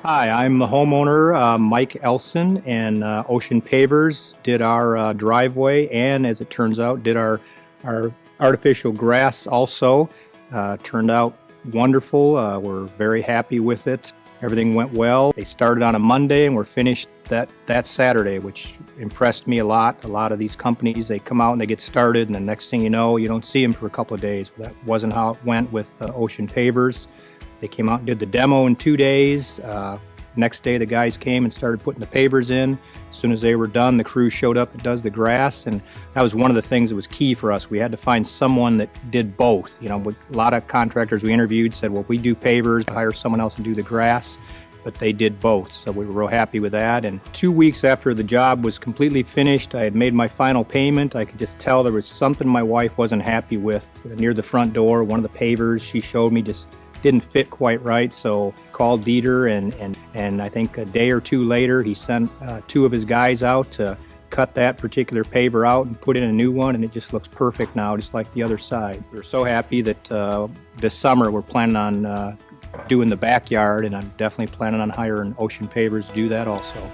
Hi, I'm the homeowner, Mike Elson, and Ocean Pavers did our driveway, and as it turns out, did our artificial grass also. Turned out wonderful. We're very happy with it. Everything went well. They started on a Monday and we're finished that Saturday, which impressed me a lot. A lot of these companies, they come out and they get started, and the next thing you know, you don't see them for a couple of days. That wasn't how it went with Ocean Pavers. They came out and did the demo in 2 days. Next day, the guys came and started putting the pavers in. As soon as they were done, the crew showed up and does the grass, and that was one of the things that was key for us. We had to find someone that did both. You know, a lot of contractors we interviewed said, well, we do pavers, hire someone else to do the grass, but they did both, so we were real happy with that. And 2 weeks after the job was completely finished, I had made my final payment. I could just tell there was something my wife wasn't happy with. Near the front door, one of the pavers she showed me just didn't fit quite right, so called Dieter, and I think a day or two later he sent 2 of his guys out to cut that particular paver out and put in a new one, and it just looks perfect now, just like the other side. We're so happy that this summer we're planning on doing the backyard, and I'm definitely planning on hiring Ocean Pavers to do that also.